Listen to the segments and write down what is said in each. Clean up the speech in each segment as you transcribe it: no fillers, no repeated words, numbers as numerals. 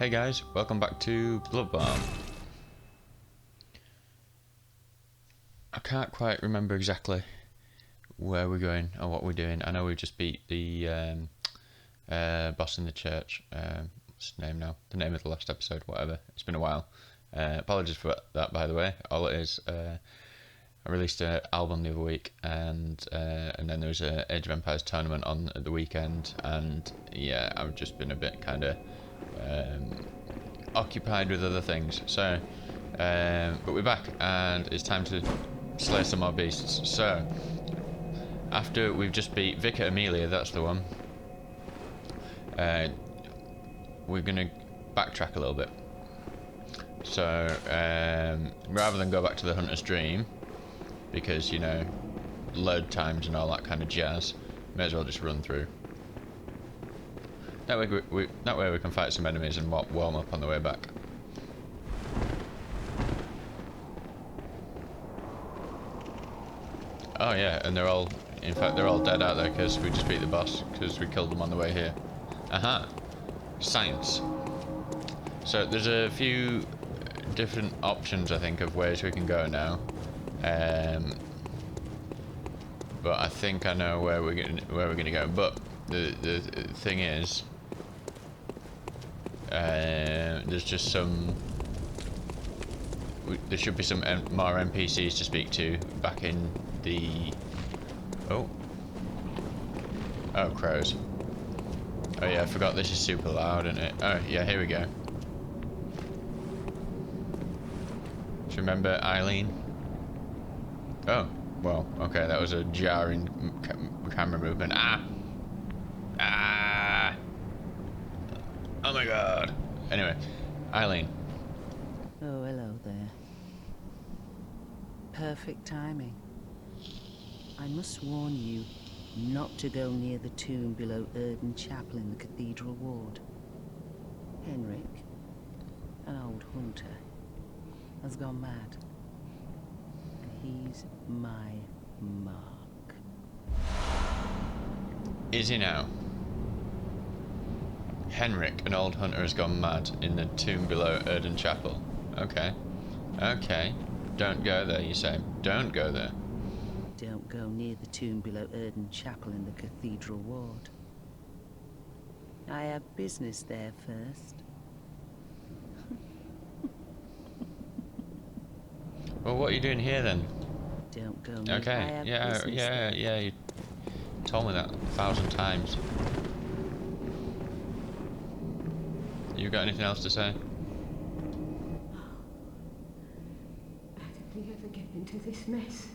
Hey guys, welcome back to Bloodborne. I can't quite remember exactly where we're going or what we're doing. I know we just beat the boss in the church. What's his name now? The name of the last episode, whatever. It's been a while. Apologies for that, by the way. All it is, I released an album the other week, and then there was an Age of Empires tournament on at the weekend, and yeah, I've just been a bit kind of occupied with other things. So, but we're back, and it's time to slay some more beasts. So, after we've just beat Vicar Amelia, that's the one. We're gonna backtrack a little bit. So, rather than go back to the Hunter's Dream, because, you know, load times and all that kind of jazz, may as well just run through. That way we can fight some enemies and warm up on the way back. Oh yeah, and they're all, in fact, they're all dead out there because we just beat the boss, because we killed them on the way here. Aha! Science. So there's a few different options, I think, of ways we can go now. But I think I know where we're gonna go. But the thing is, there's just some. There should be some more NPCs to speak to back in the. Oh, crows. Oh yeah, I forgot this is super loud, isn't it? Oh yeah, here we go. Do you remember Eileen? Oh, well, okay, that was a jarring camera movement. Ah! Oh my god. Anyway, Eileen. Oh, hello there. Perfect timing. I must warn you not to go near the tomb below Erden Chapel in the Cathedral Ward. Henrik, an old hunter, has gone mad. And he's my mark. Is he now? Henrik, an old hunter, has gone mad in the tomb below Erden Chapel. Okay. Okay. Don't go there, you say. Don't go there. Don't go near the tomb below Erden Chapel in the Cathedral Ward. I have business there first. Well, what are you doing here then? Don't go near. Okay. Yeah. You told me that 1,000 times. You got anything else to say? How did we ever get into this mess?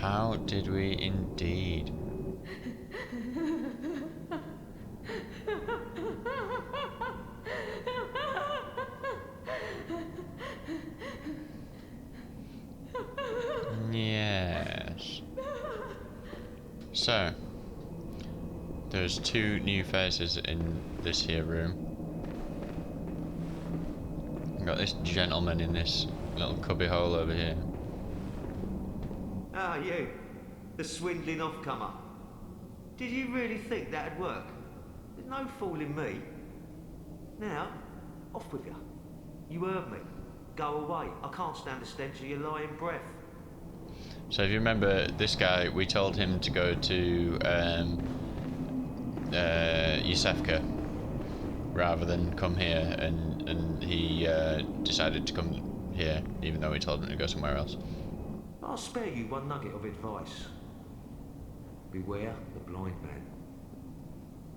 How did we indeed? Yes. So, there's two new faces in this here room. We've got this gentleman in this little cubby hole over here. Ah, you. The swindling off-comer. Did you really think that'd work? There's no fooling me. Now, off with you. You heard me. Go away. I can't stand the stench of your lying breath. So if you remember this guy, we told him to go to Yusefka rather than come here, and he decided to come here, even though we told him to go somewhere else. I'll spare you one nugget of advice. Beware the blind man.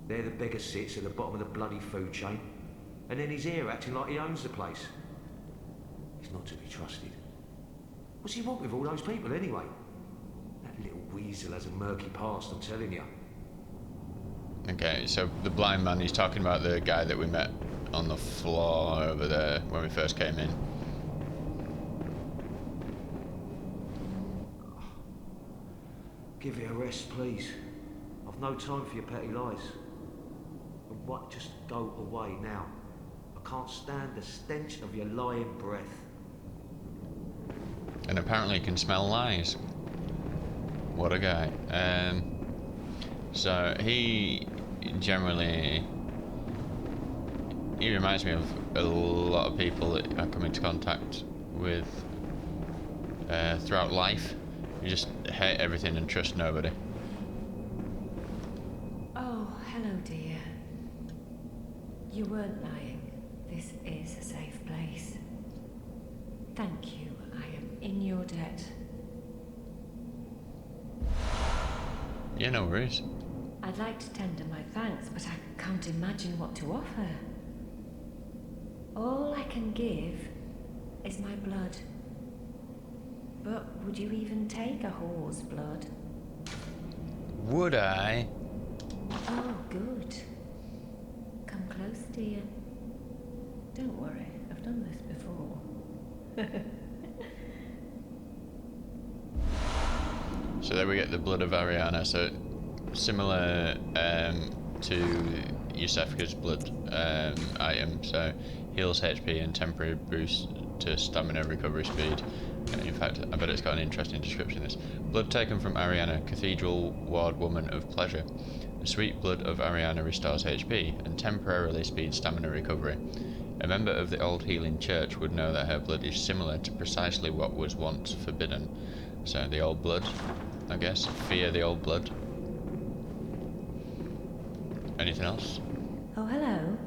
There the beggar sits at the bottom of the bloody food chain, and then he's here acting like he owns the place. He's not to be trusted. What's he want with all those people anyway? That little weasel has a murky past, I'm telling you. Okay, so the blind man, he's talking about the guy that we met on the floor over there when we first came in. Give it a rest, please. I've no time for your petty lies. And what? Just go away now. I can't stand the stench of your lying breath. And apparently can smell lies. What a guy. So he generally, he reminds me of a lot of people that I come into contact with throughout life. You just hate everything and trust nobody. Oh, hello, dear. You weren't lying. This is a safe place. Thank you. I am in your debt. Yeah, no worries. I'd like to tender my thanks, but I can't imagine what to offer. All I can give is my blood. But would you even take a whore's blood? Would I? Oh, good. Come close, dear. Don't worry, I've done this before. So there we get the blood of Ariana. So similar to Yusefka's blood item. So heals HP and temporary boost to stamina recovery speed. In fact, I bet it's got an interesting description. This blood taken from Ariana, Cathedral Ward Woman of Pleasure. The sweet blood of Ariana restores HP and temporarily speeds stamina recovery. A member of the old healing church would know that her blood is similar to precisely what was once forbidden. So the old blood, I guess. Fear the old blood. Anything else? Oh, hello.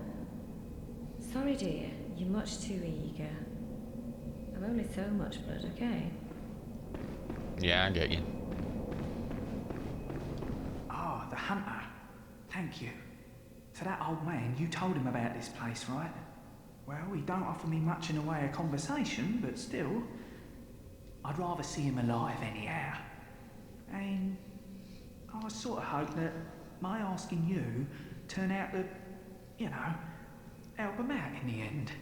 Sorry, dear. You're much too eager. I've only so much blood, okay? Yeah, I get you. Ah, the hunter. Thank you. So that old man, you told him about this place, right? Well, he don't offer me much in the way of conversation, but still, I'd rather see him alive anyhow. And I sort of hope that my asking you turn out to, you know, help him out in the end.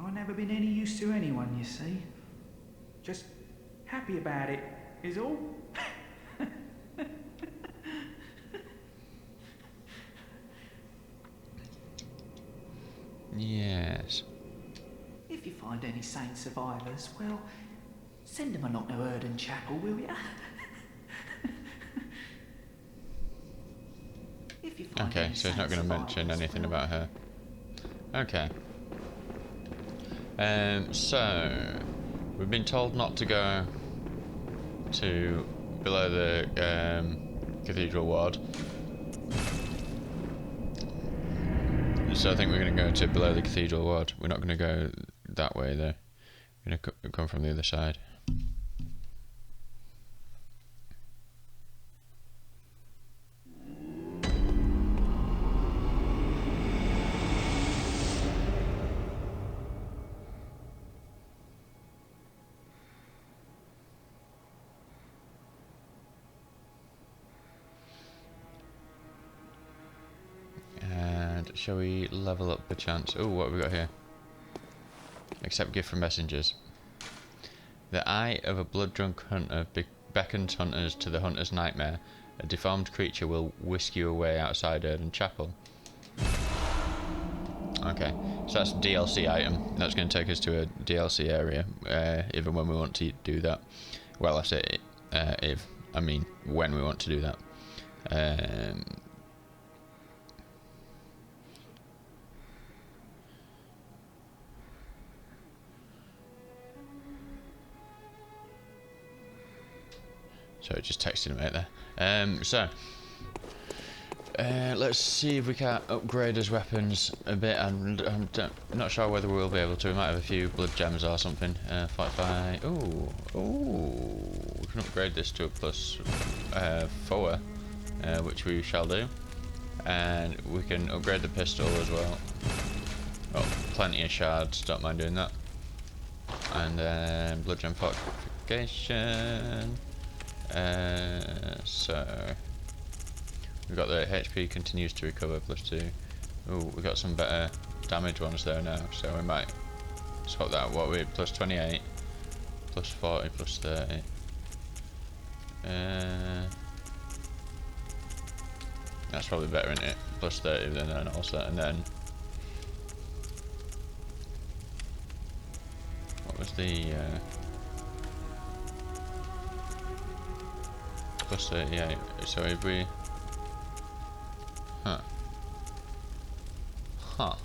I've never been any use to anyone, you see. Just happy about it, is all. Yes. If you find any saint survivors, well, send them a knock to Erden Chapel, will ya? If you find Okay, any so he's not saint going to mention survivors, anything well, about her. Okay. So we've been told not to go to below the Cathedral Ward. So I think we're going to go to below the Cathedral Ward. We're not going to go that way though. We're going to come from the other side. And shall we level up the chance? Oh, what have we got here? Accept gift from messengers. The eye of a blood-drunk hunter beckons hunters to the hunter's nightmare. A deformed creature will whisk you away outside Erden Chapel. Okay, so that's a DLC item. That's going to take us to a DLC area, even when we want to do that. Well, I say if. I mean, when we want to do that. So just texted him out there. Let's see if we can upgrade his weapons a bit. I'm not sure whether we'll be able to. We might have a few blood gems or something. Fortify. Ooh, we can upgrade this to a +4, which we shall do. And we can upgrade the pistol as well. Oh, plenty of shards. Don't mind doing that. And then blood gem fortification. So we've got the HP continues to recover +2. Oh, we've got some better damage ones there now, so we might swap that. What are we? +28, +40, +30. That's probably better, isn't it? +30 then also, and then what was the plus 38. So if we... Huh. Huh.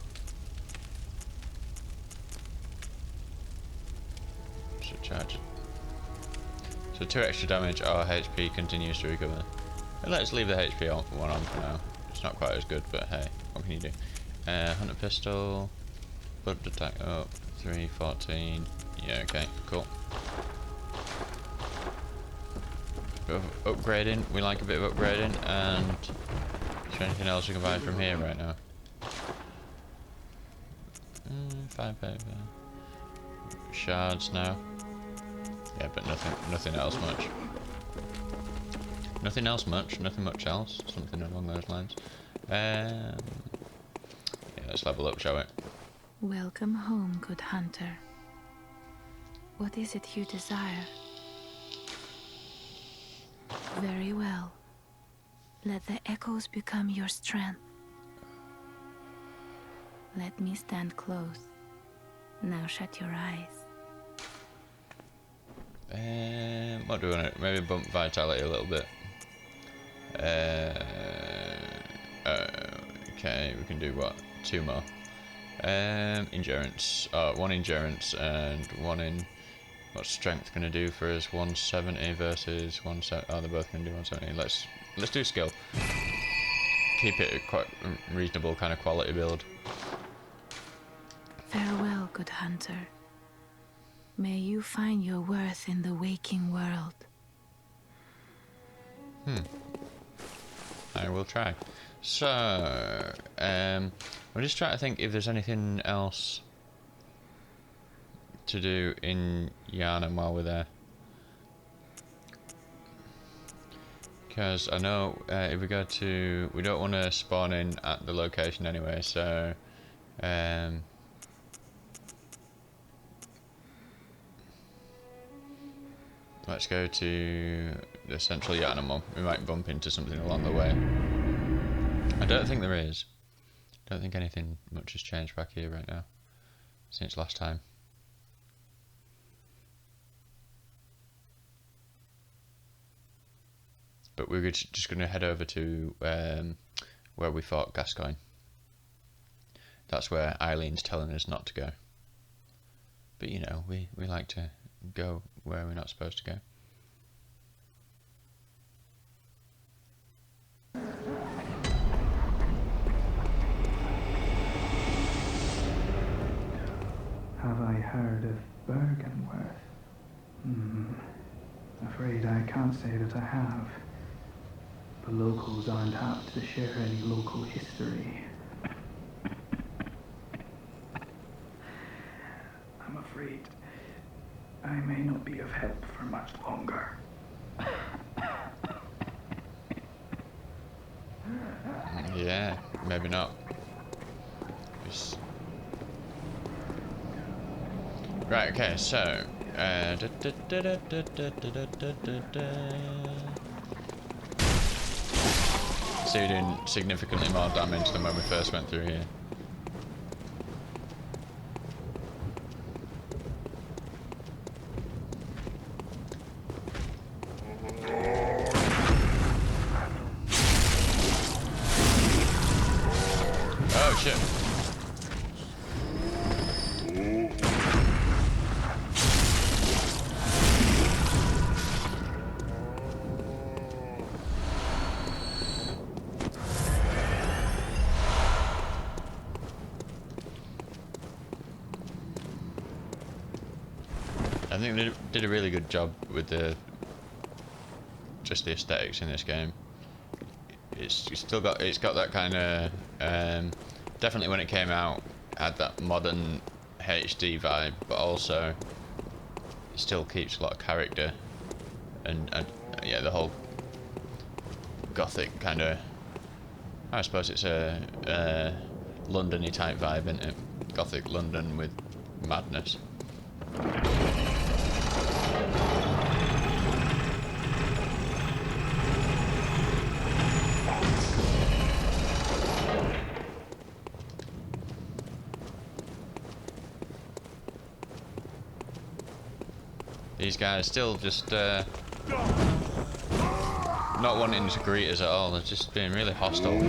Should charge it. So 2 extra damage, our HP continues to recover. And let's leave the HP one on for now. It's not quite as good, but hey, what can you do? Hunter pistol, blood attack up, 314. Yeah, okay, cool. Bit of upgrading, we like a bit of upgrading, and is there anything else we can buy from here right now? 5 paper. Shards now. Yeah, but nothing else much. Nothing else much, nothing much else. Something along those lines. Yeah, let's level up, shall we? Welcome home, good hunter. What is it you desire? Very well. Let the echoes become your strength. Let me stand close. Now shut your eyes. What do we want to... Maybe bump vitality a little bit. Okay, we can do what? 2 more. Endurance. 1 endurance and 1 in... What's strength going to do for us? 170 versus 170. Oh, they're both going to do 170. Let's do skill. Keep it a quite reasonable kind of quality build. Farewell, good hunter. May you find your worth in the waking world. I will try. So, I'm just trying to think if there's anything else to do in Yharnam while we're there. Because I know if we go to... We don't want to spawn in at the location anyway, so... let's go to the central Yharnam one. We might bump into something along the way. I don't think there is. I don't think anything much has changed back here right now since last time. But we're just going to head over to where we fought Gascoigne. That's where Eileen's telling us not to go. But you know, we like to go where we're not supposed to go. Have I heard of Bergenworth? Afraid I can't say that I have. The locals aren't apt to share any local history. I'm afraid I may not be of help for much longer. Yeah, maybe not. Right, okay, so... So you're doing significantly more damage than when we first went through here. Oh shit. I think they did a really good job with just the aesthetics in this game. It's got that kind of definitely when it came out had that modern HD vibe, but also it still keeps a lot of character and yeah, the whole gothic kind of, I suppose it's a London-y type vibe, isn't it? Gothic London with madness. These guys still just not wanting to greet us at all. They're just being really hostile.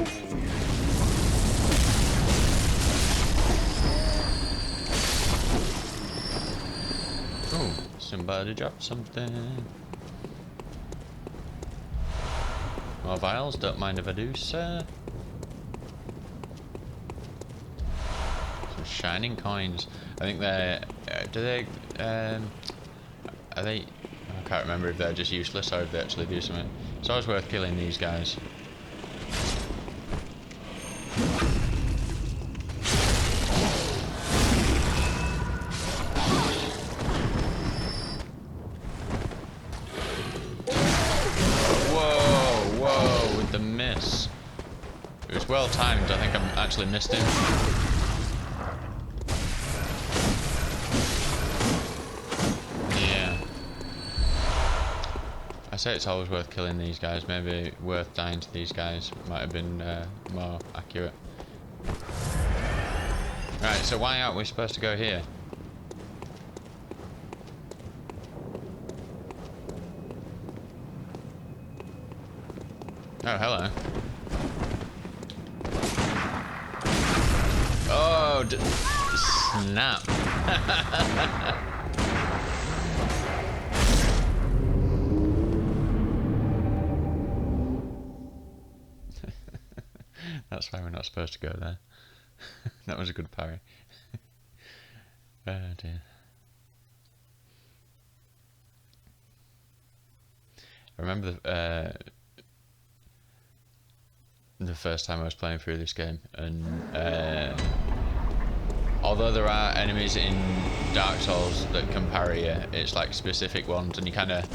Oh, somebody dropped something. More vials, don't mind if I do, sir. Some shining coins. I think they're... do they... are they... I can't remember if they're just useless or if they actually do something. It's always worth killing these guys. Whoa, with the miss. It was well timed, I think I actually missed him. I say it's always worth killing these guys, maybe worth dying to these guys might have been more accurate. Right, so why aren't we supposed to go here? Oh, hello. Oh, snap. That's why we're not supposed to go there. That was a good parry. Oh dear. I remember the first time I was playing through this game, and although there are enemies in Dark Souls that can parry you, it's like specific ones, and you kind of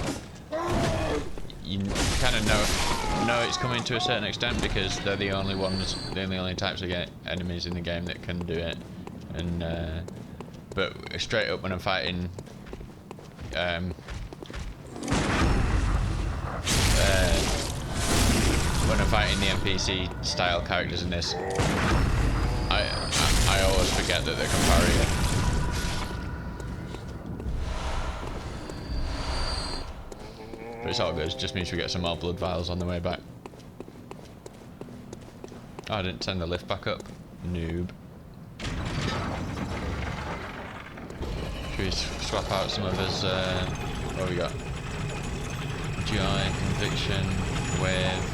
know it's coming to a certain extent because they're the only ones, they're the only types of enemies in the game that can do it. And but straight up when I'm fighting the NPC style characters in this, I always forget that they can parry it. But it's all good, it just means we get some more blood vials on the way back. Oh, I didn't turn the lift back up. Noob. Should we swap out some of his, what have we got? Joy, conviction, wave.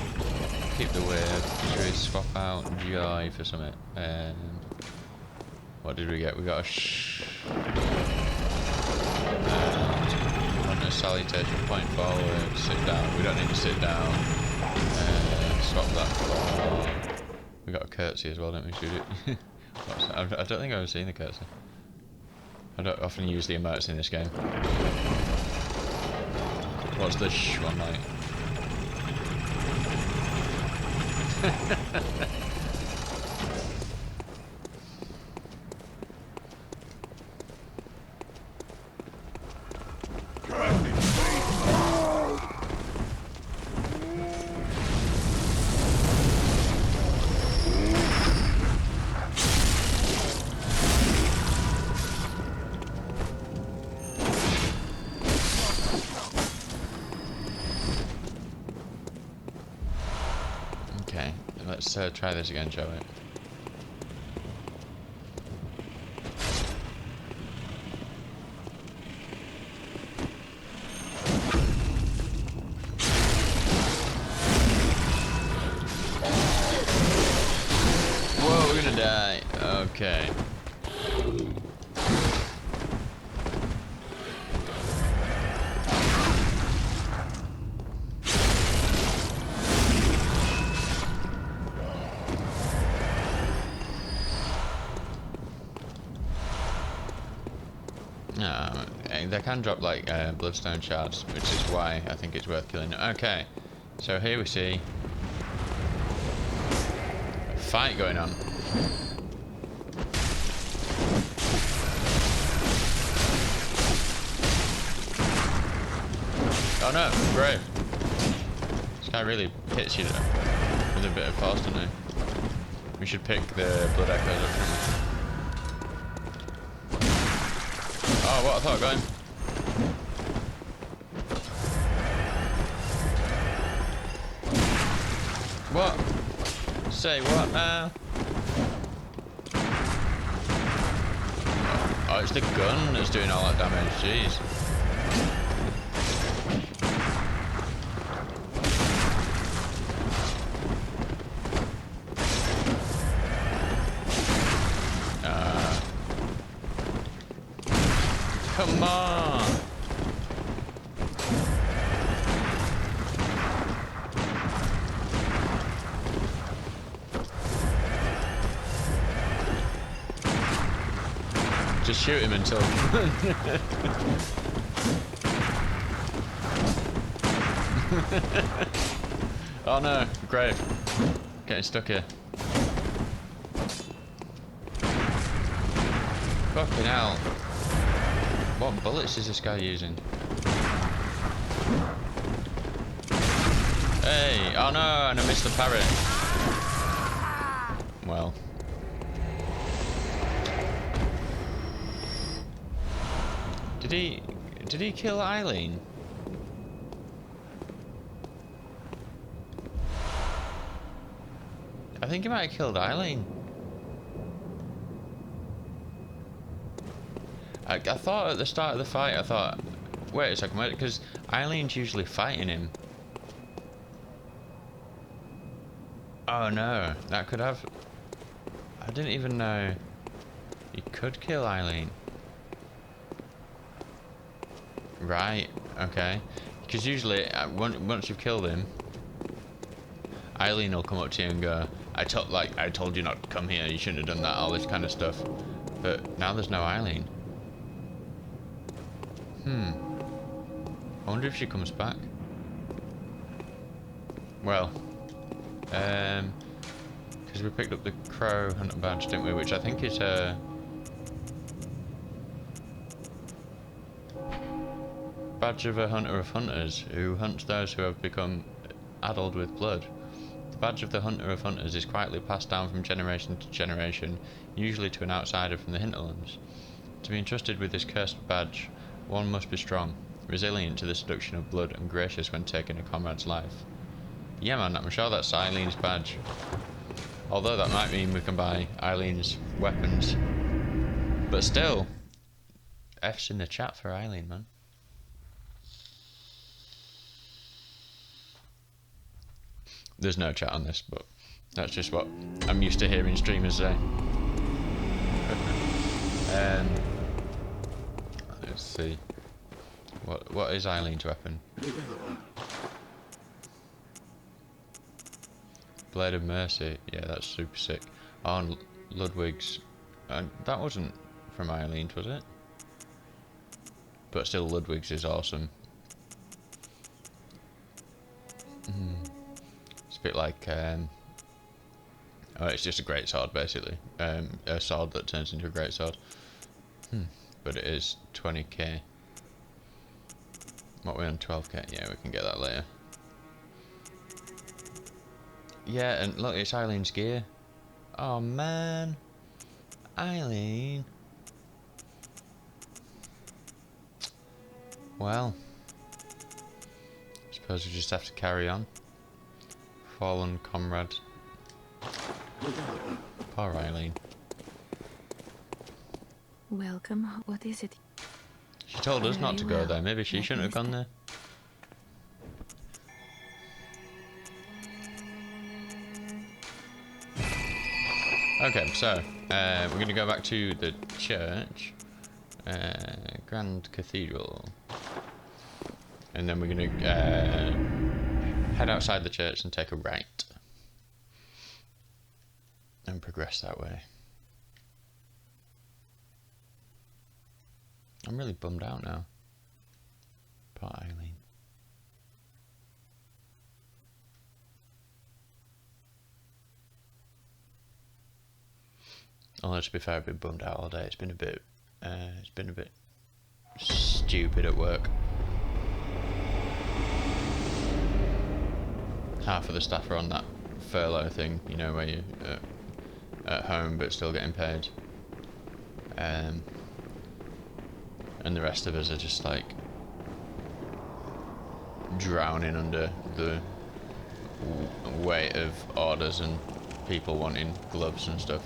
Keep the wave. Should we swap out joy for something? What did we get? We got a salutation, point forward, sit down. We don't need to sit down. Swap that for... We got a curtsy as well, don't we? Shoot it. I don't think I've ever seen the curtsy. I don't often use the emotes in this game. What's the shh one like? Okay, let's try this again, shall we? Whoa, we're gonna die. Okay. They can drop like bloodstone shards, which is why I think it's worth killing. Okay, so here we see a fight going on. Oh no, brave. This guy really hits you with a bit of force, doesn't he? We should pick the blood echoes up, shouldn't we? Oh, what? I thought going. What? Say what now? Oh, it's the gun that's doing all that damage, jeez. Come on! Just shoot him until... Oh no, grave. Getting stuck here. Fucking hell. What bullets is this guy using? Hey! Oh no, and I missed the parry. Well. Did he kill Eileen? I think he might have killed Eileen. I thought at the start of the fight, I thought, wait a second, because Eileen's usually fighting him. Oh no, that could have... I didn't even know he could kill Eileen. Right, okay. Because usually, once you've killed him, Eileen will come up to you and go, I told you not to come here, you shouldn't have done that, all this kind of stuff. But now there's no Eileen. I wonder if she comes back. Well, because we picked up the Crow Hunter badge, didn't we? Which I think is a badge of a Hunter of Hunters, who hunts those who have become addled with blood. The badge of the Hunter of Hunters is quietly passed down from generation to generation, usually to an outsider from the hinterlands. To be entrusted with this cursed badge, one must be strong, resilient to the seduction of blood, and gracious when taking a comrade's life. Yeah man, I'm sure that's Eileen's badge. Although that might mean we can buy Eileen's weapons. But still, F's in the chat for Eileen, man. There's no chat on this, but that's just what I'm used to hearing streamers say. Let's see. What is Eileen's weapon? Blade of Mercy. Yeah, that's super sick. Oh, and Ludwig's. That wasn't from Eileen's, was it? But still, Ludwig's is awesome. It's a bit like. Oh, it's just a great sword, basically. A sword that turns into a great sword. But it is 20k. What, we're on 12k? Yeah, we can get that later. Yeah, and look, it's Eileen's gear. Oh man, Eileen. Well, I suppose we just have to carry on. Fallen comrade. Poor Eileen. Welcome. What is it? She told us not to go there. Maybe she shouldn't have gone there. Okay, so we're going to go back to the church, Grand Cathedral, and then we're going to head outside the church and take a right and progress that way. I'm really bummed out now. Poor Eileen. Although to be fair, I've been bummed out all day. It's been a bit stupid at work. Half of the staff are on that furlough thing, you know, where you're at home but still getting paid. And the rest of us are just like drowning under the weight of orders and people wanting gloves and stuff.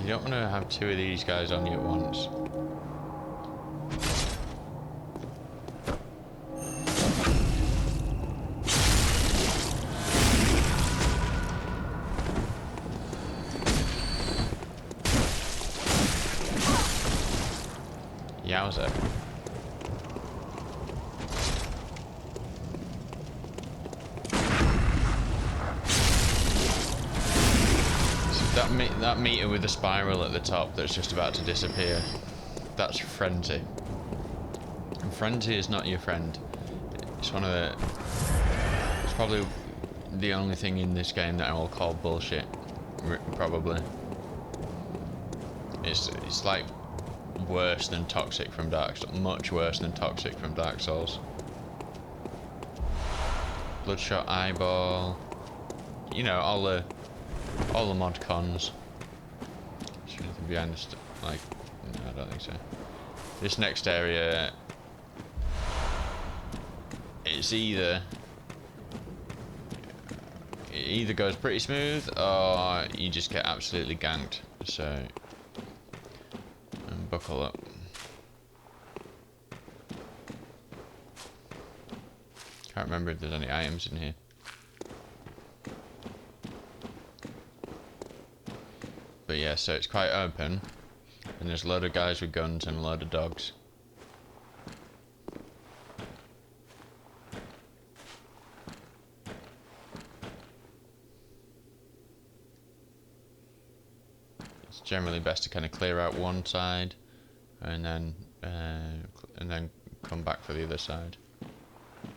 You don't want to have two of these guys on you at once. Yowza. That meter with the spiral at the top that's just about to disappear, that's frenzy. And frenzy is not your friend. It's it's probably the only thing in this game that I will call bullshit, probably. It's like worse than toxic from Dark Souls, much worse than toxic from Dark Souls. Bloodshot eyeball, you know, all the mod cons. Is there anything behind this? Like, no, I don't think so. This next area, it either goes pretty smooth or you just get absolutely ganked. So, buckle up. Can't remember if there's any items in here. But yeah, so it's quite open, and there's a load of guys with guns and a load of dogs. It's generally best to kind of clear out one side, and then come back for the other side.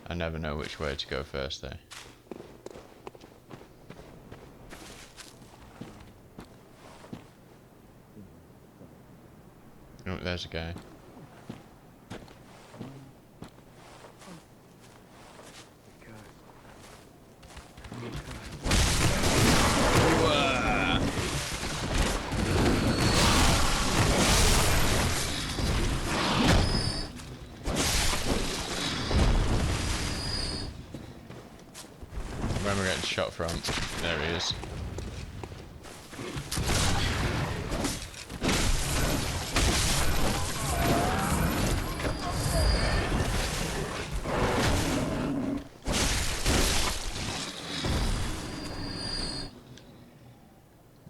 I never know which way to go first though. Oh, there's a guy. Where am I getting shot from? There he is.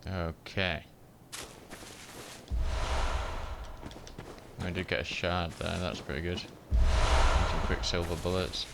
Okay. I did get a shard there, that's pretty good. Some quicksilver bullets.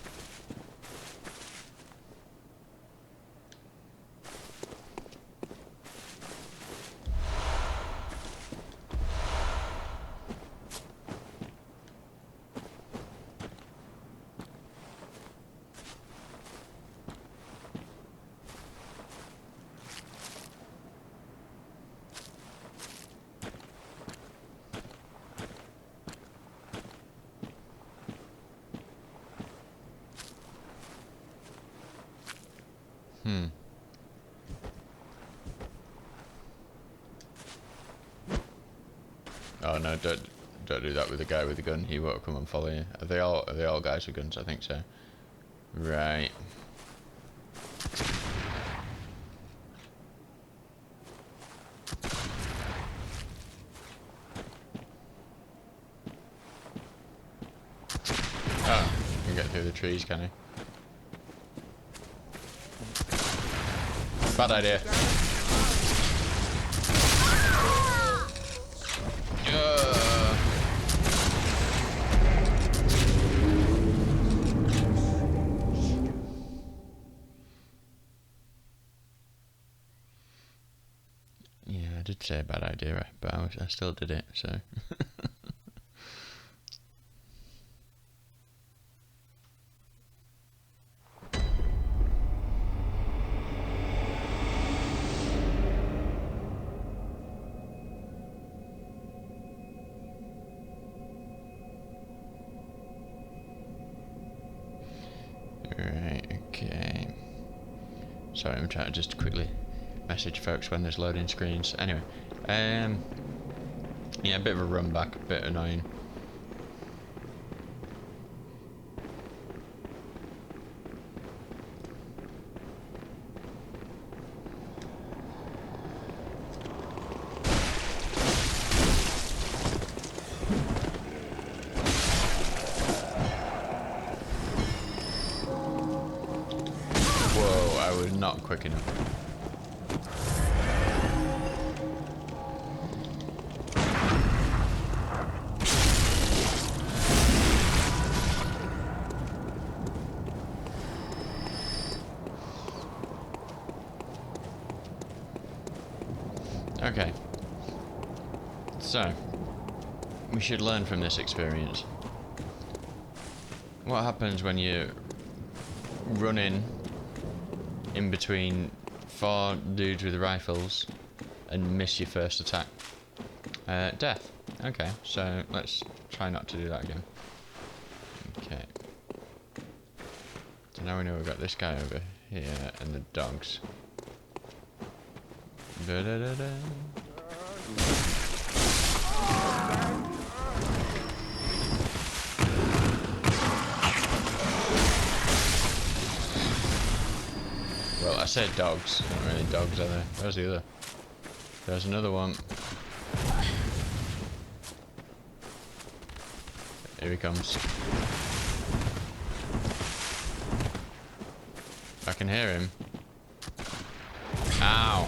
Oh no, don't do that with the guy with the gun. He won't come and follow you. Are they all guys with guns? I think so. Right. Oh, you can get through the trees, can he? Bad idea. Yeah, I did say a bad idea, but I still did it, so. Right, okay. Sorry, I'm trying to just quickly message folks when there's loading screens. Anyway, yeah, a bit of a run back, a bit annoying. not quick enough. Okay. So, we should learn from this experience. What happens when you run in between 4 dudes with rifles and miss your first attack? Death. Okay, so let's try not to do that again. Okay. So now we know we've got this guy over here and the dogs. Da-da-da-da. Well, I said dogs. Not really dogs, are they? Where's the other? There's another one. Here he comes. I can hear him. Ow!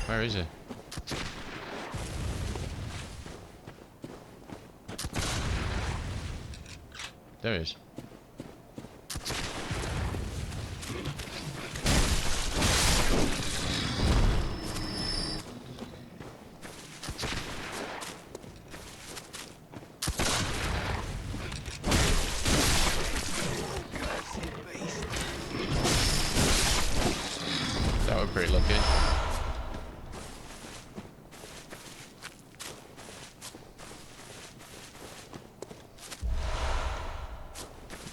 Where is he? There he is. That was pretty lucky.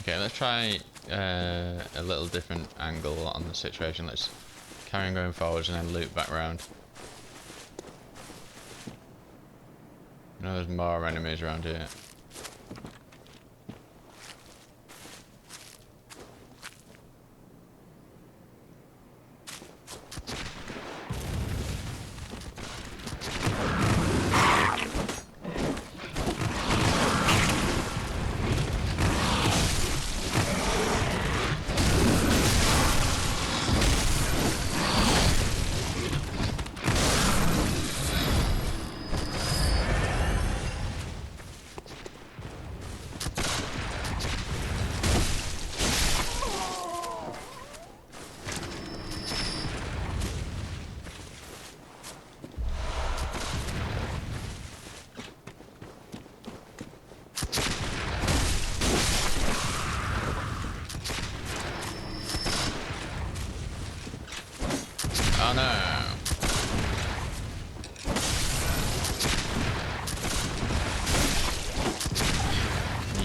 Okay, let's try a little different angle on the situation. Let's carry on going forwards and then loop back round. I know there's more enemies around here. Oh no!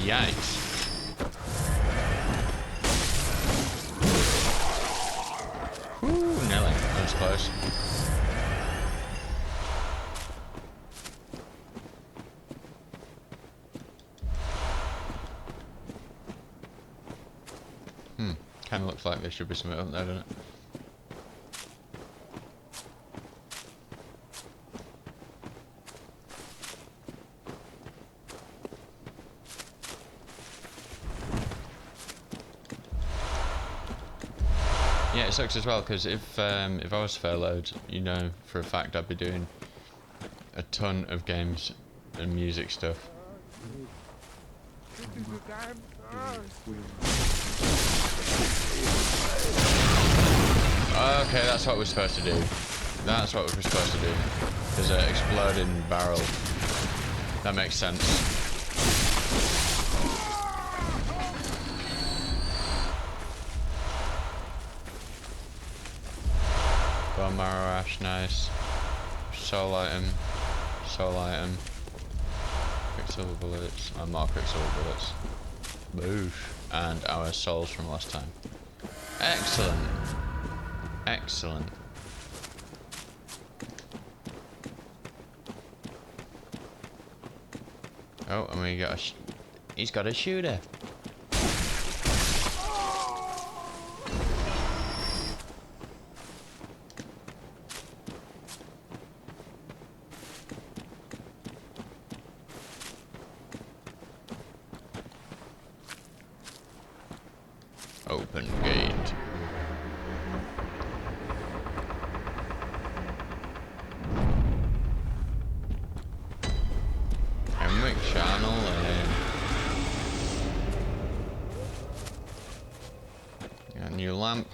Yikes. Woo, Nelly. That was close. Kinda looks like there should be something up there, doesn't it? Yeah, it sucks as well because if I was furloughed, you know for a fact I'd be doing a ton of games and music stuff. Okay, that's what we're supposed to do. That's what we're supposed to do. There's an exploding barrel. That makes sense. Bone marrow ash, nice. Soul item. Soul item. Quicksilver bullets. And more quicksilver bullets. Boosh. And our souls from last time. Excellent. Excellent. Oh, and we got a he's got a shooter. Open gate. Hemwick Channel Lane. A new lamp.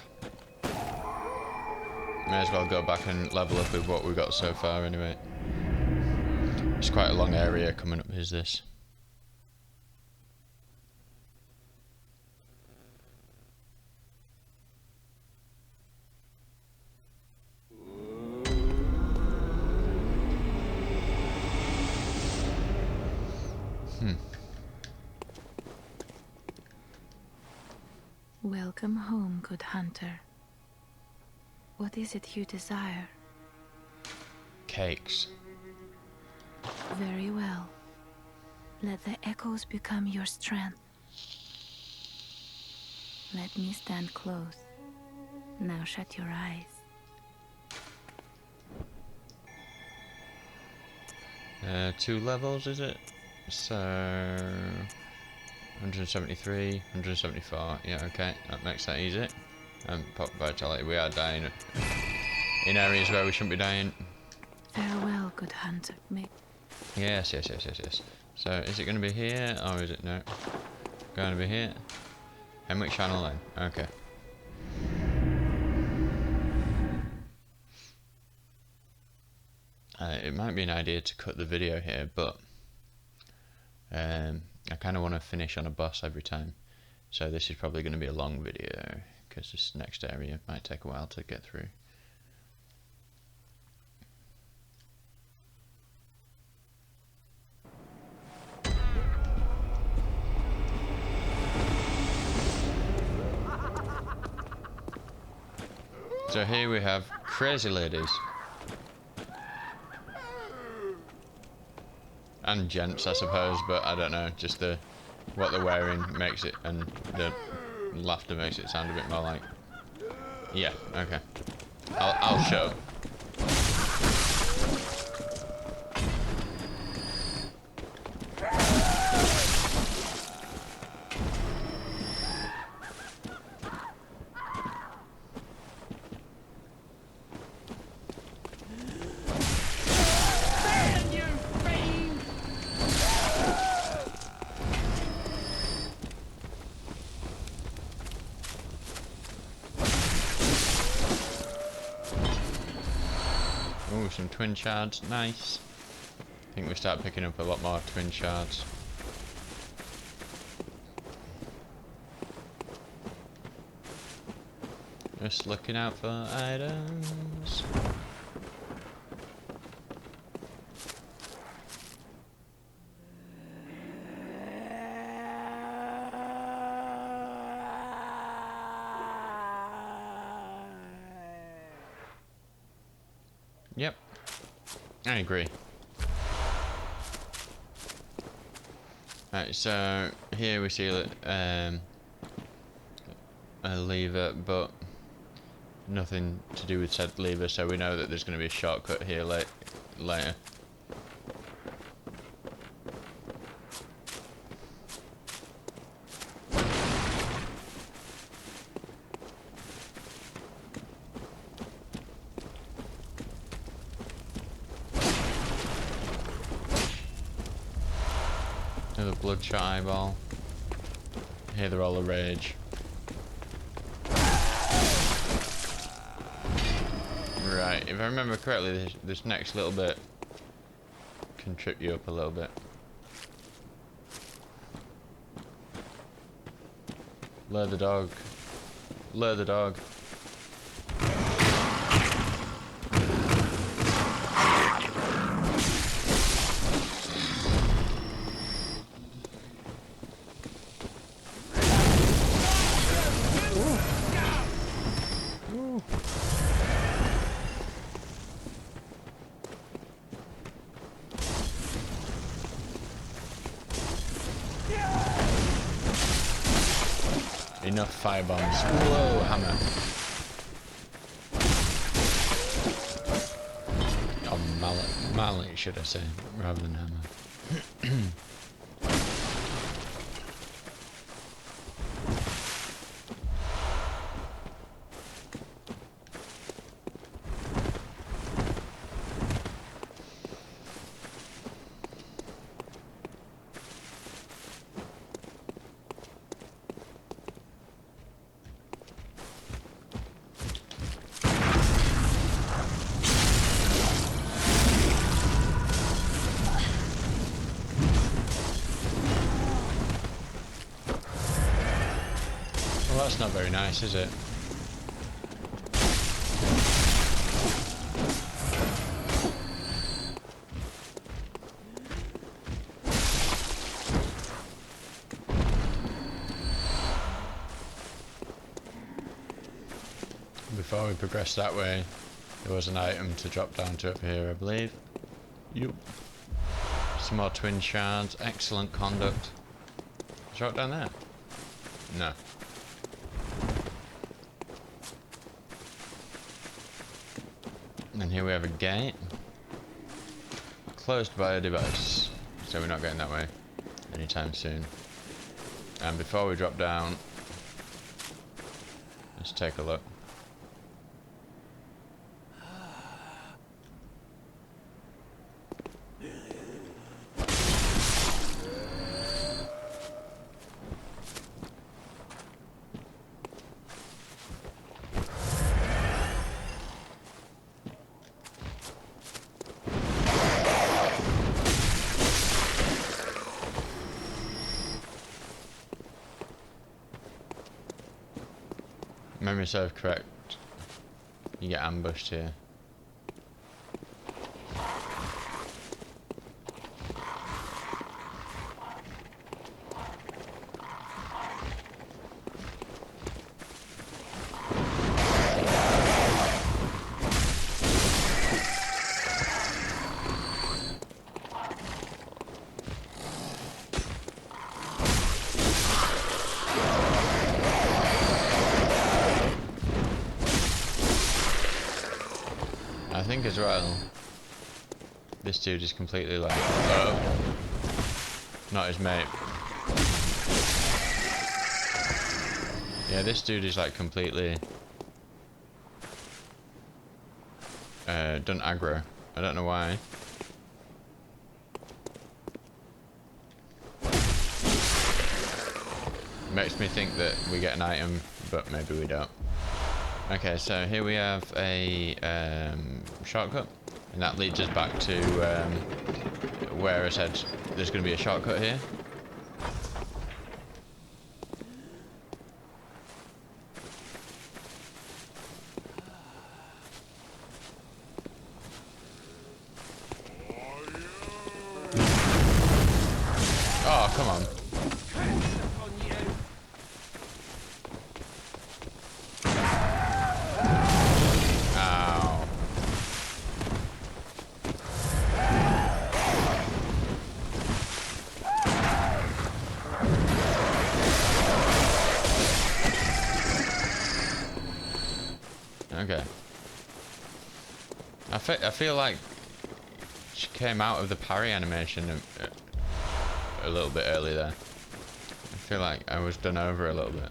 May as well go back and level up with what we've got so far anyway. It's quite a long area coming up, is this? Welcome home, good hunter. What is it you desire? Cakes. Very well. Let the echoes become your strength. Let me stand close. Now shut your eyes. Two levels, is it? So 173, 174. Yeah, okay, that makes that easy. Pop vitality. We are dying in areas where we shouldn't be dying. Farewell, good hunter. Yes. So is it going to be here or is it no? Going to be here. Hemwick Channel Lane. Okay. It might be an idea to cut the video here, but I kind of want to finish on a boss every time. So this is probably going to be a long video because this next area might take a while to get through. So here we have crazy ladies. And gents, I suppose, but I don't know, just what they're wearing makes it, and the laughter makes it sound a bit more like... Yeah, okay. I'll show. Ooh, some twin shards, nice. I think we start picking up a lot more twin shards. Just looking out for items. Yep, I agree. Right, so here we see a lever, but nothing to do with said lever, so we know that there's going to be a shortcut here later. Another bloodshot eyeball. Here they're all a rage. Right, if I remember correctly, this next little bit can trip you up a little bit. Lure the dog. Lure the dog. Enough fire bombs. Whoa, hammer. Oh, mallet. Mallet, should I say, rather than hammer. that's not very nice, is it? Before we progress that way, there was an item to drop down to up here, I believe. Yup. Some more twin shards. Excellent conduct. Drop down there? No. And here we have a gate. Closed by a device. So we're not getting that way anytime soon. And before we drop down, let's take a look. Memory serve correct. You get ambushed here. I think as well, this dude is completely like, oh, not his mate. Yeah, this dude is like completely done aggro. I don't know why. Makes me think that we get an item, but maybe we don't. Okay, so here we have a shortcut, and that leads us back to where I said there's going to be a shortcut here. Oh, come on. Okay. I feel like she came out of the parry animation a little bit early there. I feel like I was done over a little bit.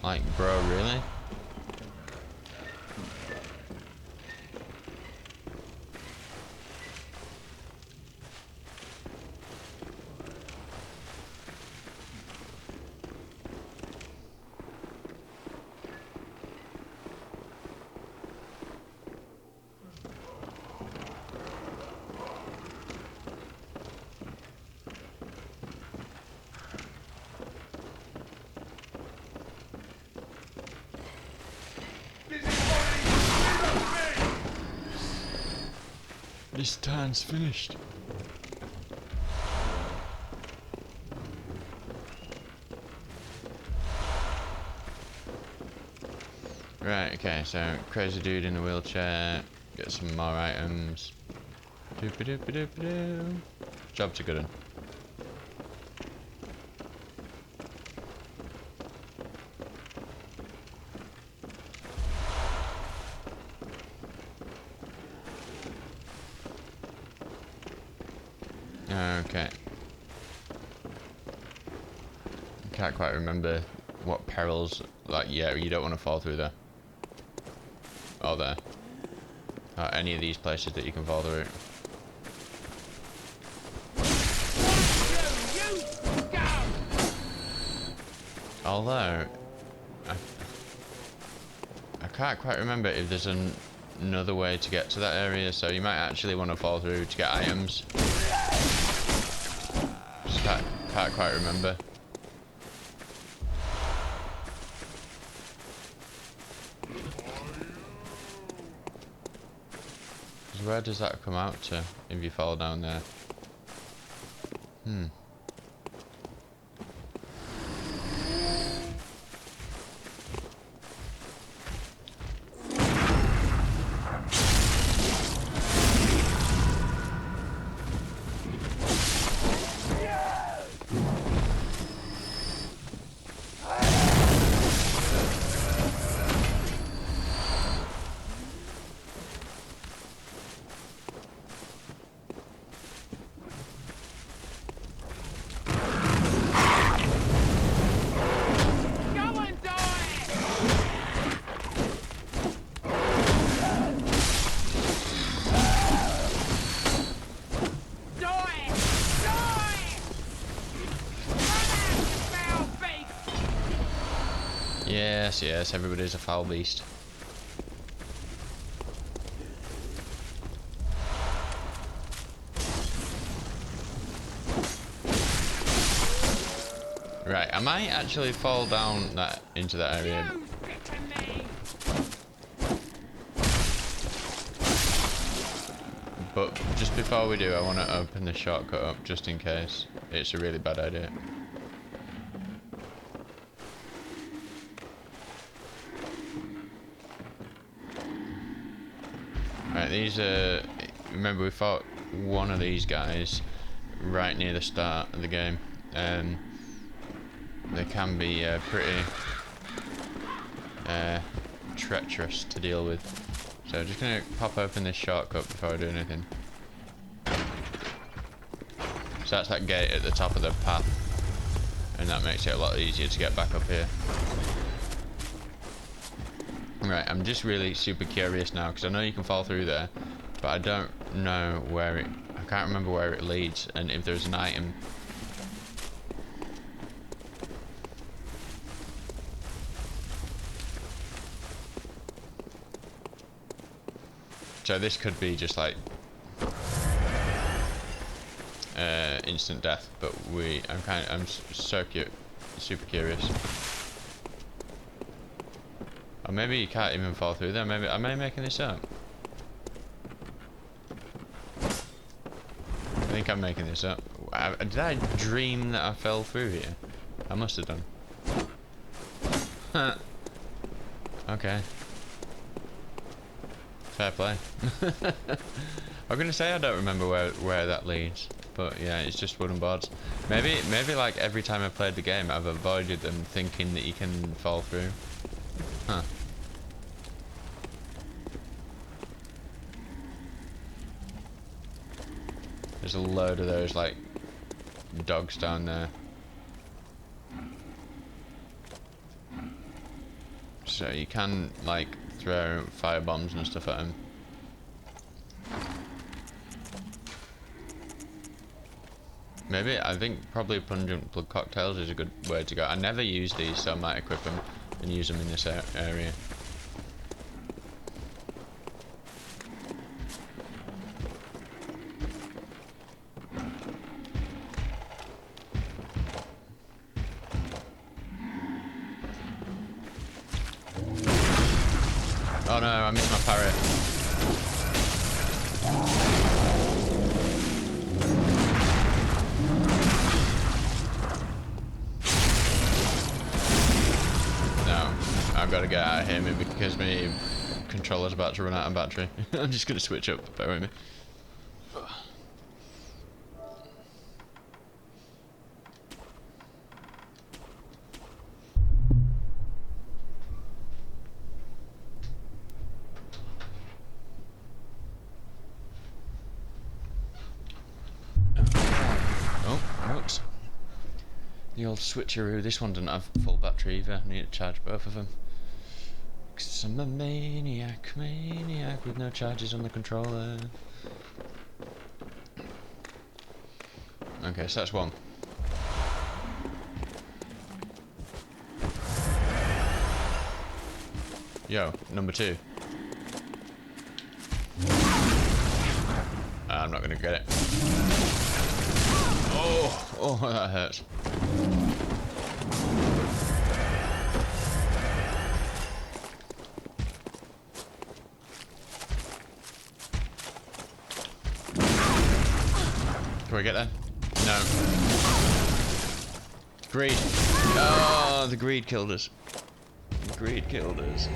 Like, bro, really? This turn's finished. Right, okay, so crazy dude in a wheelchair, get some more items. Doop-a-doop-a-doop-a-doo. Job's a good one. Okay. Can't quite remember what perils. Like, yeah, you don't want to fall through there. Or there. Or any of these places that you can fall through. Although, I can't quite remember if there's another way to get to that area, so you might actually want to fall through to get items. Just can't quite remember. Where does that come out to if you fall down there? Yes, yes, everybody's a foul beast. Right, I might actually fall down into that area. But just before we do, I want to open the shortcut up just in case it's a really bad idea. Right, these are... Remember, we fought one of these guys right near the start of the game. They can be pretty treacherous to deal with. So I'm just going to pop open this shortcut before I do anything. So that's that gate at the top of the path. And that makes it a lot easier to get back up here. Right, I'm just really super curious now, because I know you can fall through there, but I don't know where it... I can't remember where it leads, and if there's an item. So this could be just like... instant death, but I'm super curious. Or maybe you can't even fall through there. Maybe am I making this up? I think I'm making this up. Did I dream that I fell through here? I must have done. Huh. Okay. Fair play. I'm gonna say I don't remember where that leads, but yeah, it's just wooden boards. Maybe like every time I've played the game, I've avoided them thinking that you can fall through. Huh. There's a load of those like dogs down there. So you can like throw fire bombs and stuff at them. Maybe, I think probably pungent blood cocktails is a good way to go. I never use these, so I might equip them and use them in this area. Oh no, I missed my parrot. I've got to get out of here maybe because my controller's about to run out of battery. I'm just going to switch up, bear with me. The old switcheroo. This one doesn't have full battery either. I need to charge both of them. 'Cause I'm a maniac with no charges on the controller. Okay, so that's one. Yo, number two. I'm not gonna get it. Oh, that hurts. Can we get there? No. Greed. Oh, the greed killed us. The greed killed us.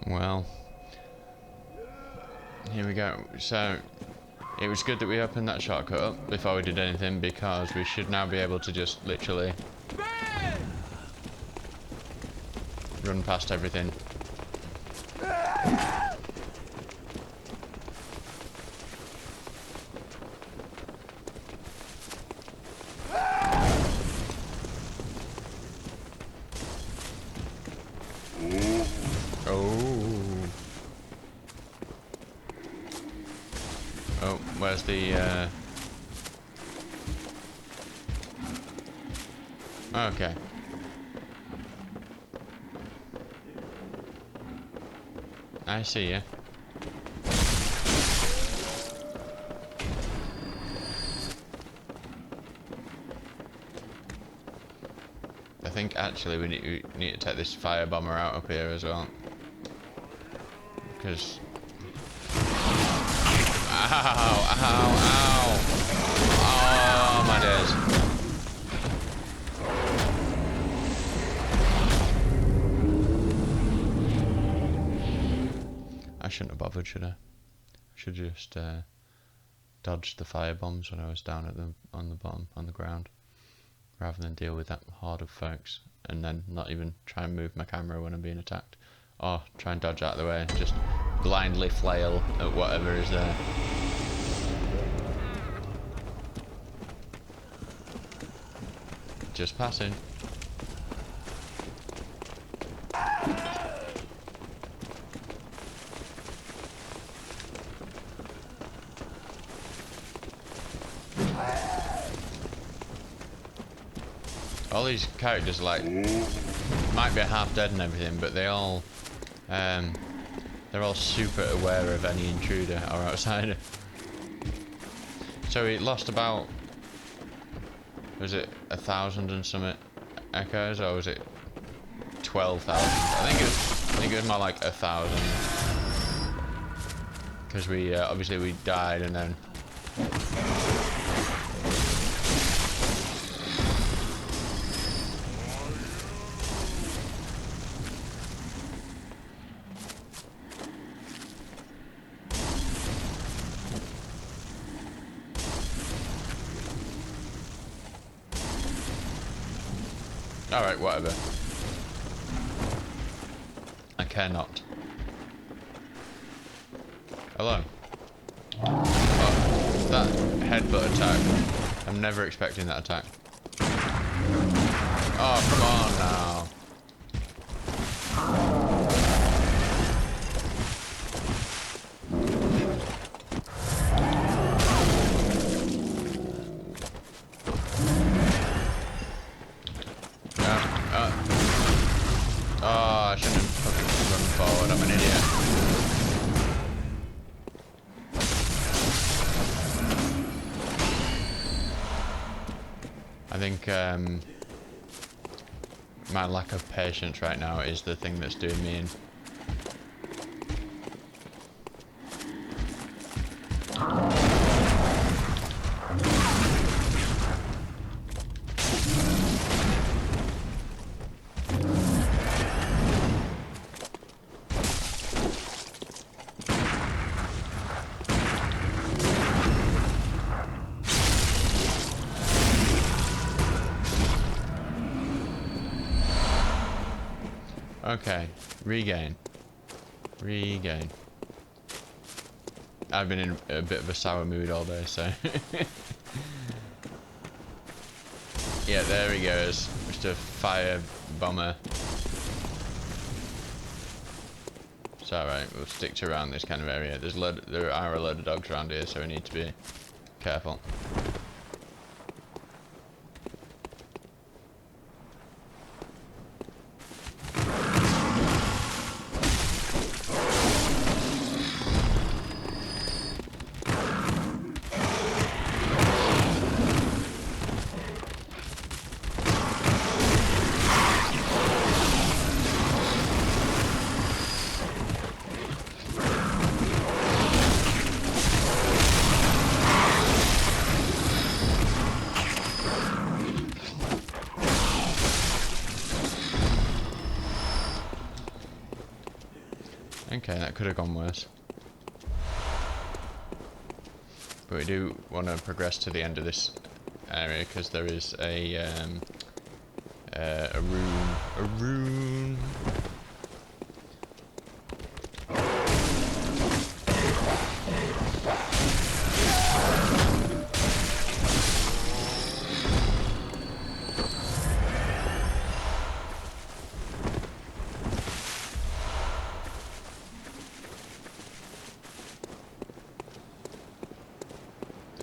Well, here we go. So, it was good that we opened that shortcut up before we did anything, because we should now be able to just literally run past everything. Oh, where's the, okay. I see ya. I think actually we need to take this fire bomber out up here as well. Because... Ow, ow, ow! Oh, my days. I shouldn't have bothered, should I? I should have just dodged the fire bombs when I was down at on the bottom, on the ground, rather than deal with that horde of folks, and then not even try and move my camera when I'm being attacked, or try and dodge out of the way and just blindly flail at whatever is there. Just passing. All these characters, like, might be half dead and everything, but they all, they're all super aware of any intruder or outsider. So we lost about, was it 1,000 and something echoes, or was it 12,000? I think it was more like 1,000, because we obviously we died and then. Alright, whatever. I care not. Hello. Oh, that headbutt attack. I'm never expecting that attack. Oh, come on now. Oh, I shouldn't have fucking run forward, I'm an idiot. I think my lack of patience right now is the thing that's doing me in. Okay, regain. Regain. I've been in a bit of a sour mood all day, so... Yeah, there he goes. Mr. Fire Bomber. It's alright, we'll stick to around this kind of area. There are a load of dogs around here, so we need to be careful. Okay, that could have gone worse. But we do want to progress to the end of this area because there is a rune. A rune.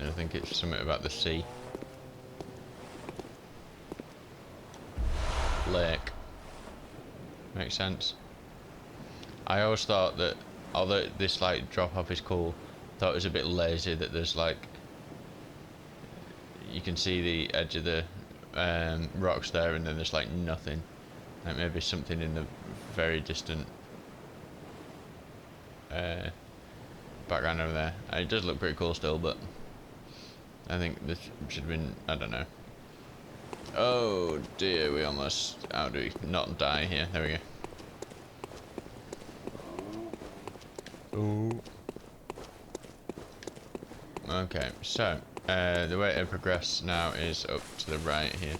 I think it's something about the sea. Lake. Makes sense. I always thought that, although this like drop off is cool, thought it was a bit lazy that there's like, you can see the edge of the rocks there and then there's like nothing. Like maybe something in the very distant background over there. It does look pretty cool still, but I think this should have been, I don't know. Oh dear, we almost, how do we not die here? There we go. Oh. Okay, so, the way to progress now is up to the right here.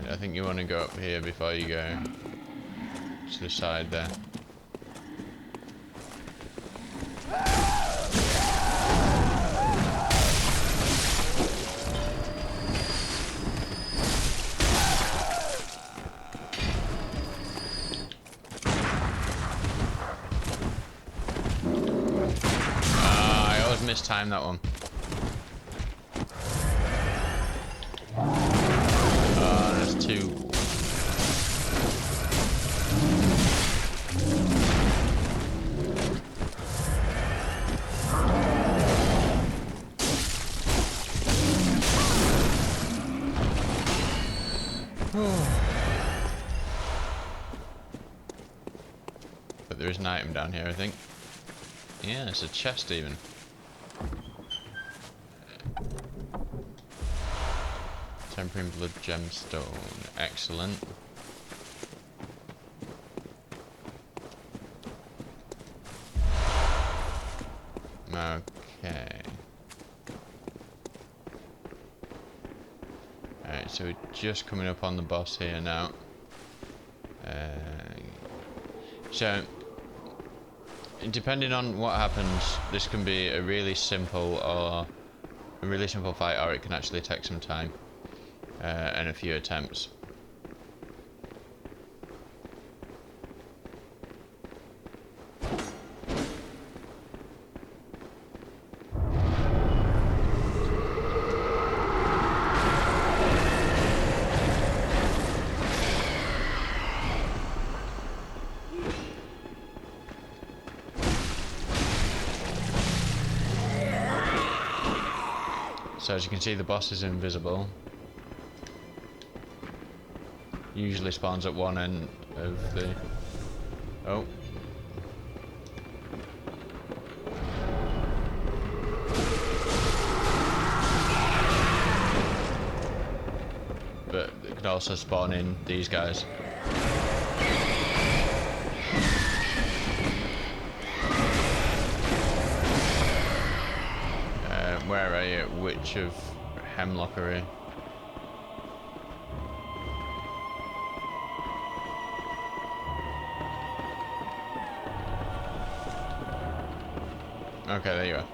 I think you want to go up here before you go to the side there. I always mistime that one. Two. But there is an item down here, I think. Yeah, it's a chest even. Tempering blood gemstone. Excellent. Okay. Alright, so we're just coming up on the boss here now. So, depending on what happens, this can be a really simple fight, or it can actually take some time. And a few attempts. So as you can see, the boss is invisible. Usually spawns at one end of the... Oh. But it could also spawn in these guys. Where are you? Witch of Hemlockery. Okay, there you are.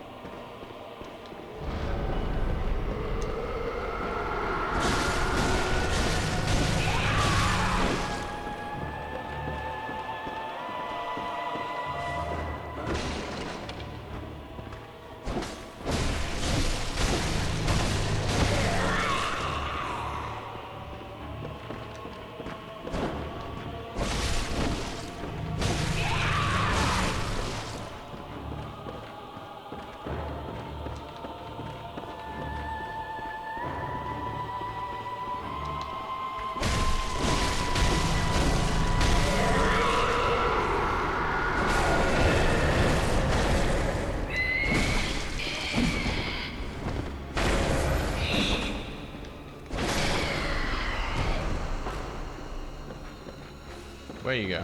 Where you go?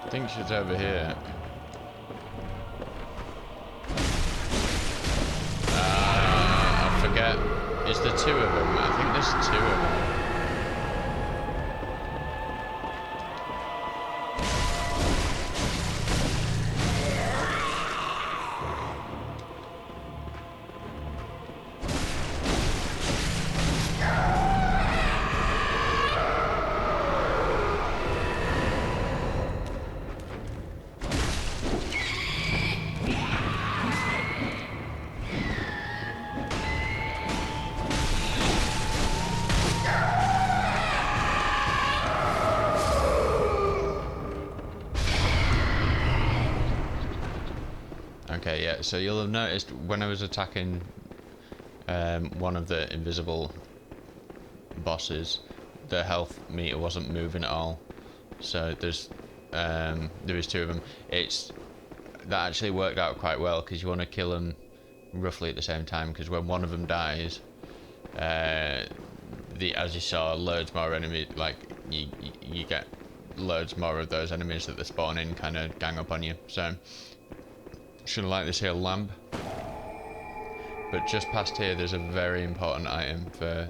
I think she's over here. I forget. Is there two of them? I think there's two of them. Okay, yeah, so you'll have noticed when I was attacking one of the invisible bosses, the health meter wasn't moving at all. So there is two of them. That actually worked out quite well because you want to kill them roughly at the same time, because when one of them dies, as you saw, loads more enemies, like you get loads more of those enemies that they spawn in kind of gang up on you. So should have liked this here lamp. But just past here there's a very important item for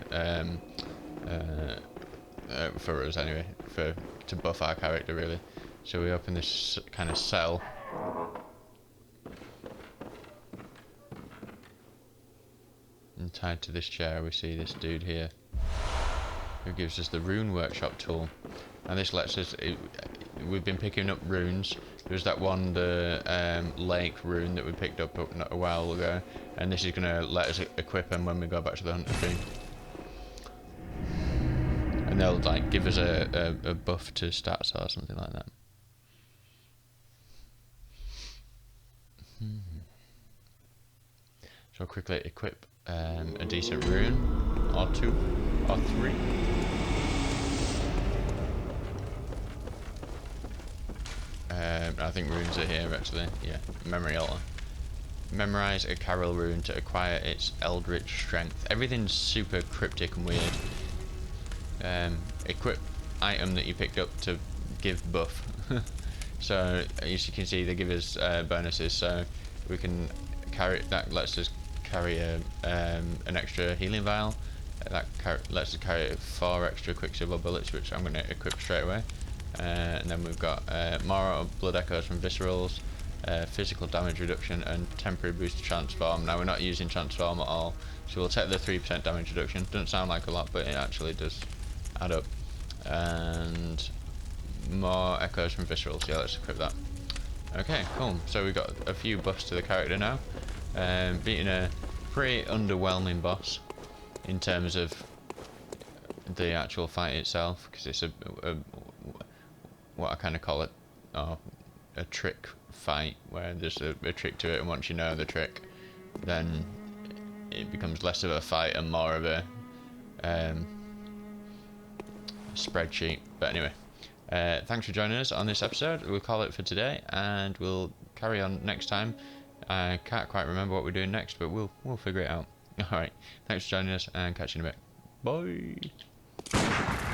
us anyway, to buff our character really. So we open this kind of cell. And tied to this chair we see this dude here, who gives us the rune workshop tool. And this lets us, we've been picking up runes. There's that one, the lake rune that we picked up a while ago, and this is going to let us equip them when we go back to the hunter tree. And they'll like give us a buff to stats or something like that. So I'll quickly equip a decent rune, or two, or three. I think runes are here actually. Yeah, memory altar. Memorize a Carol rune to acquire its eldritch strength. Everything's super cryptic and weird. Equip item that you picked up to give buff. So as you can see, they give us bonuses. So we can carry that. Lets us carry an extra healing vial. That lets us carry 4 extra quicksilver bullets, which I'm going to equip straight away. And then we've got more blood echoes from viscerals, physical damage reduction, and temporary boost to transform. Now we're not using transform at all, so we'll take the 3% damage reduction. Doesn't sound like a lot, but it actually does add up. And more echoes from viscerals. Yeah, let's equip that. Okay, cool. So we've got a few buffs to the character now. Beating a pretty underwhelming boss in terms of the actual fight itself, because it's a what I kind of call it, a trick fight, where there's a trick to it, and once you know the trick, then it becomes less of a fight and more of a spreadsheet. But anyway, thanks for joining us on this episode. We'll call it for today, and we'll carry on next time. I can't quite remember what we're doing next, but we'll figure it out. All right, thanks for joining us, and catch you in a bit. Bye.